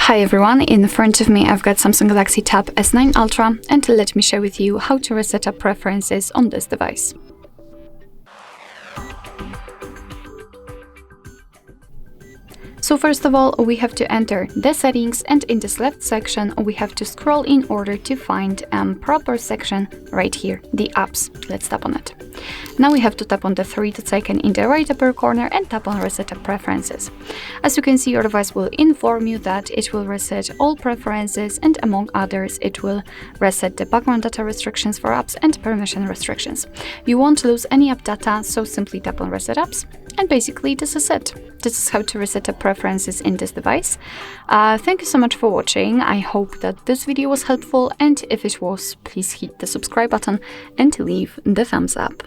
Hi everyone, in front of me I've got Samsung Galaxy Tab S9 Ultra, and let me share with you how to reset up preferences on this device. So first of all, we have to enter the settings, and in this left section we have to scroll in order to find proper section right here, the apps. Let's tap on it. Now we have to tap on the three dots icon in the right upper corner and tap on Reset Up Preferences. As you can see, your device will inform you that it will reset all preferences, and among others it will reset the background data restrictions for apps and permission restrictions. You won't lose any app data, so simply tap on Reset Apps, and basically this is it. This is how to reset up preferences in this device. Thank you so much for watching. I hope that this video was helpful, and if it was, please hit the subscribe button and leave the thumbs up.